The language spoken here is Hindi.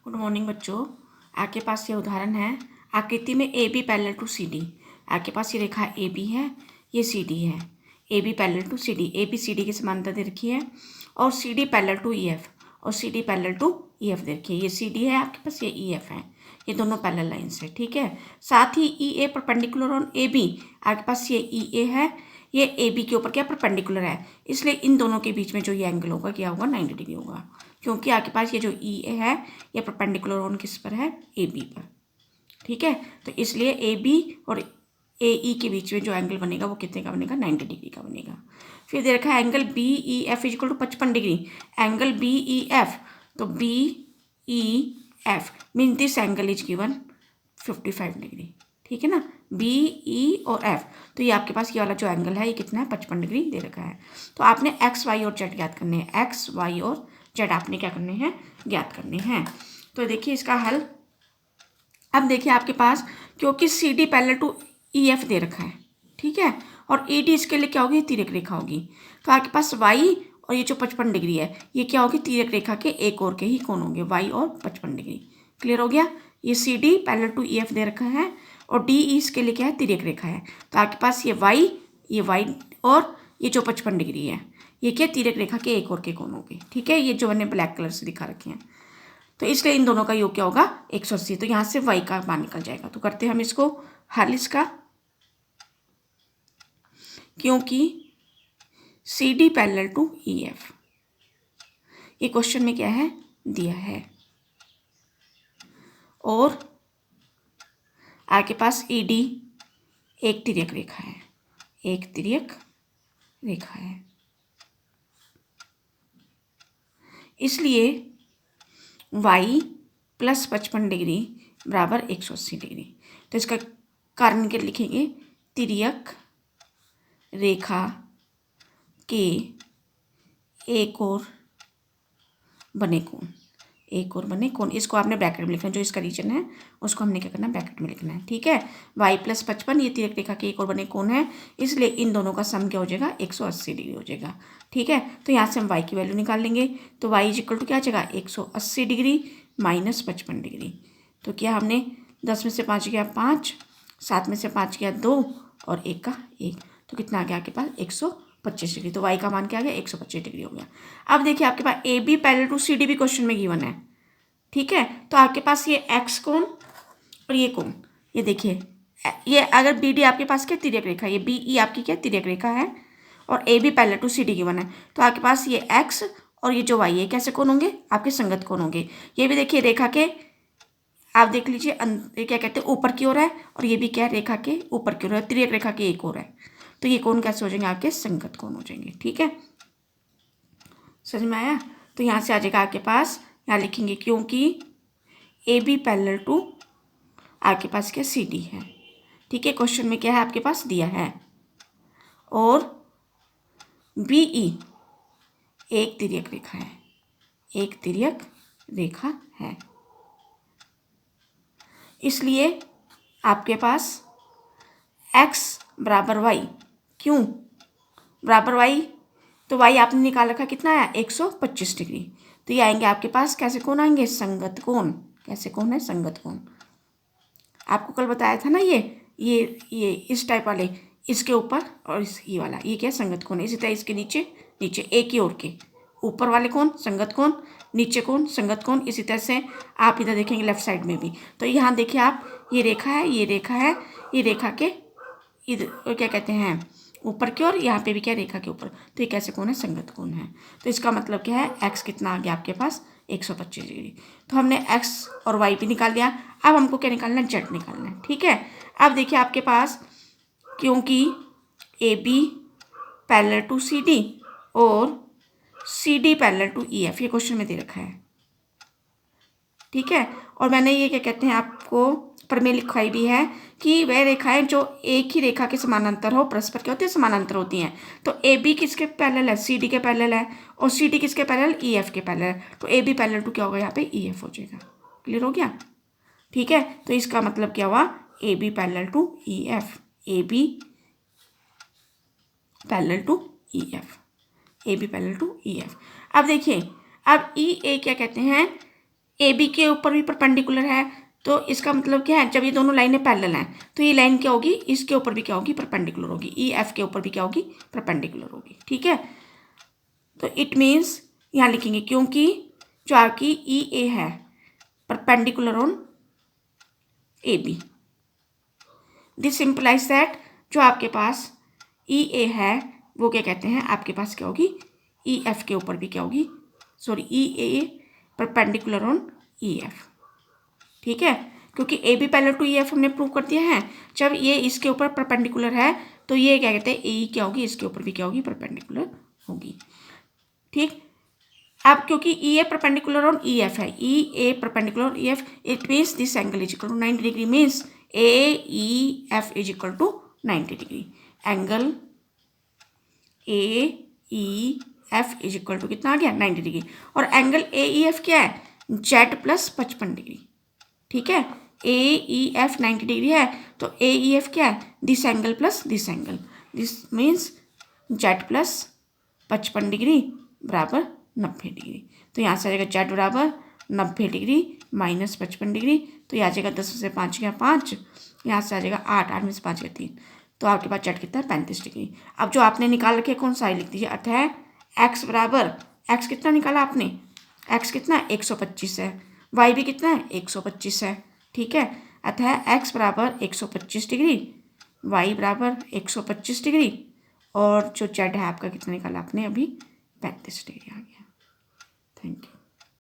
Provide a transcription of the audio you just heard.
गुड मॉर्निंग बच्चों। आपके पास ये उदाहरण है आकृति में A B parallel to C D. आपके पास ये रेखा ए बी है, ये सी डी है। A B parallel to C D, A B C D की समांतर दे रखी है और C D parallel to E F और C D parallel to E F दे रखी है। ये सी डी है आपके पास, ये ई एफ है, ये दोनों पैरेलल लाइन्स है। ठीक है, साथ ही ई A perpendicular on A B, आपके पास ये ई ए है, ये ए बी के ऊपर क्या परपेंडिकुलर है, इसलिए इन दोनों के बीच में जो ये एंगल होगा क्या होगा, 90 डिग्री होगा, क्योंकि आपके पास ये जो ई ए है ये परपेंडिकुलर ऑन किस पर है, ए बी पर। ठीक है, तो इसलिए ए बी और ए ई के बीच में जो एंगल बनेगा वो कितने का बनेगा, 90 डिग्री का बनेगा। फिर दे रखा है angle B E F equal to 55 degree. Angle B E F, तो B E F mean this angle is given 55 degree. ठीक है ना, बी ई और एफ, तो ये आपके पास ये वाला जो एंगल है ये कितना है, 55 डिग्री दे रखा है। तो आपने एक्स वाई और जेड ज्ञात करने हैं, एक्स वाई और जेड आपने क्या करने हैं, ज्ञात करने हैं। तो देखिए इसका हल। अब देखिए आपके पास क्योंकि C D parallel to E F दे रखा है, ठीक है, और ई डी इसके लिए क्या होगी, तिर्यक रेखा होगी। तो आपके पास वाई और ये जो 55 डिग्री है ये क्या होगी, तिर्यक रेखा के एक और के ही कोण होंगे, वाई और 55 डिग्री। क्लियर हो गया। ये C D parallel to E F दे रखा है और डी ई इसके लिए क्या है, तिर्यक रेखा है। तो आपके पास ये वाई और ये जो 55 डिग्री है ये क्या, तिर्यक रेखा के एक और के कोण होंगे। ठीक है, ये जो मैंने ब्लैक कलर से दिखा रखे हैं, तो इसलिए इन दोनों का योग क्या होगा, 180। तो यहाँ से वाई का मान निकल जाएगा। तो करते हैं हम इसको हल इसका। क्योंकि C D parallel to E F, ये क्वेश्चन में क्या है, दिया है, और आपके पास ई डी एक तिर्यक रेखा है, एक तिर्यक रेखा है, इसलिए y प्लस 55 डिग्री बराबर 180 डिग्री। तो इसका कारण क्या लिखेंगे, तिर्यक रेखा के एक और बने कोण, एक और बने कोण, इसको आपने ब्रैकेट में लिखना है, जो इसका रीजन है उसको हमने क्या करना है, ब्रैकेट में लिखना है। ठीक है, y प्लस 55 ये तिर्यक रेखा के एक और बने कोण है, इसलिए इन दोनों का सम क्या हो जाएगा, 180 डिग्री हो जाएगा। ठीक है, तो यहाँ से हम y की वैल्यू निकाल लेंगे। तो y इज इक्वल टू क्या आ जाएगा, 180 डिग्री माइनस 55 डिग्री। तो क्या हमने 10 में से 5 गया 5, 7 में से 5 गया 2 और 1 का 1, तो कितना आ गया आपके पास, 125 डिग्री। तो y का मान क्या आ गया, 125 डिग्री हो गया। अब देखिए आपके पास A B parallel to C D भी क्वेश्चन में गिवन है। ठीक है, तो आपके पास ये एक्स कोण और ये कोण, ये देखिए, ये अगर बी डी आपके पास क्या, तिर्यक रेखा, ये बी ई आपकी क्या, तिर्यक रेखा है, और A B parallel to C D given है। तो आपके पास ये एक्स और ये जो वाई है कैसे कोण होंगे, आपके संगत कोण होंगे। ये भी देखिए रेखा के, आप देख लीजिए क्या कहते हैं, ऊपर की ओर है, और ये भी क्या है, रेखा के ऊपर की ओर है, तिर्यक रेखा के एक ओर है। तो ये कोण कैसे हो जाएंगे, आपके संगत कोण हो जाएंगे। ठीक है, समझ में आया। तो यहाँ से आ जाएगा आपके पास, यहाँ लिखेंगे क्योंकि ए बी पैरेलल टू आपके पास क्या, सी डी है। ठीक है, क्वेश्चन में क्या है आपके पास दिया है, और बी ई एक तिर्यक रेखा है, एक तिर्यक रेखा है, इसलिए आपके पास x बराबर y, क्यों बराबर y, तो y आपने निकाल रखा कितना है, 125 डिग्री। तो ये आएंगे आपके पास कैसे कोण आएंगे, संगत कोण। कैसे कोण है, संगत कोण। आपको कल बताया था ना, ये इस टाइप वाले, इसके ऊपर और इस ये वाला, ये क्या है, संगत कोण है। इसी तरह इसके नीचे नीचे एक ही ओर के ऊपर वाले कोण संगत कोण, नीचे कोण संगत कोण। इसी तरह से आप इधर देखेंगे लेफ्ट साइड में भी। तो यहाँ देखिए आप, ये रेखा है, ये रेखा है, ये रेखा के इधर क्या कहते हैं, ऊपर की ओर, यहाँ पे भी क्या, रेखा के ऊपर। तो ये कैसे कोण है, संगत कोण है। तो इसका मतलब क्या है, एक्स कितना आ गया आपके पास, 125 डिग्री। तो हमने एक्स और वाई भी निकाल लिया। अब हमको क्या निकालना है, जेड निकालना है। ठीक है, अब देखिए आपके पास क्योंकि A B parallel to C D और C D parallel to E F, ये क्वेश्चन में दे रखा है। ठीक है, और मैंने ये क्या कहते हैं, आपको प्रमेय लिखवाई भी है कि वह रेखाएं जो एक ही रेखा के समानांतर हो, परस्पर क्या होती है, समानांतर होती हैं। तो ए बी किसके पैरेलल है, सी डी के पैरेलल है, और सी डी किसके पैरेलल, ई एफ के पैरेलल है। तो ए बी पैरेलल टू क्या होगा, यहाँ पे ई एफ हो जाएगा। क्लियर हो गया। ठीक है, तो इसका मतलब क्या हुआ, A B parallel to E F, A B parallel to E F, A B parallel to E F. अब देखिए, अब ई ए क्या कहते हैं, ए बी के ऊपर भी परपेंडिकुलर है, तो इसका मतलब क्या है, जब ये दोनों लाइनें पैरेलल हैं तो ये लाइन क्या होगी, इसके ऊपर भी क्या होगी, परपेंडिकुलर होगी, ई एफ के ऊपर भी क्या होगी, परपेंडिकुलर होगी। ठीक है, तो इट मीन्स यहाँ लिखेंगे क्योंकि जो आपकी ई ए है perpendicular on A B, this simplify that जो आपके पास ई ए है वो क्या कहते हैं, आपके पास क्या होगी, ई एफ के ऊपर भी क्या होगी, sorry E A perpendicular on E F. ठीक है, क्योंकि A B parallel to E F हमने प्रूव कर दिया है, जब ये इसके ऊपर परपेंडिकुलर है तो ये क्या कहते हैं, ए क्या होगी, इसके ऊपर भी क्या होगी, परपेंडिकुलर होगी। ठीक, अब क्योंकि E A perpendicular on E F है, E A perpendicular on E F, it means this angle is equal to 90 degree, means A E F is equal to 90 degree. Angle A E F is equal to कितना आ गया, 90 डिग्री। और एंगल ए ई एफ क्या है, जेड प्लस 55 डिग्री। ठीक है, ए ई एफ 90 डिग्री है तो ए ई एफ क्या है, this angle plus this angle, this means Z plus 55 degree बराबर 90 डिग्री। तो यहाँ से आ जाएगा जेड बराबर 90 डिग्री माइनस 55 डिग्री, तो यहाँ आ जाएगा 10 से 5 गया 5, यहाँ से आ जाएगा 8, 8 में से 5 गया 3, तो आपके पास जेड कितना है, 35 डिग्री। अब जो आपने निकाल रखे कौन सा है लिख दीजिए, अर्थ है एक्स बराबर, एक्स कितना निकाला आपने, एक्स कितना है 125 है, वाई भी कितना है 125 है। ठीक है, अतः एक्स बराबर 125 डिग्री, वाई बराबर 125 डिग्री, और जो जेड है आपका कितना निकाला आपने अभी, 35 डिग्री आ गया। Thank you.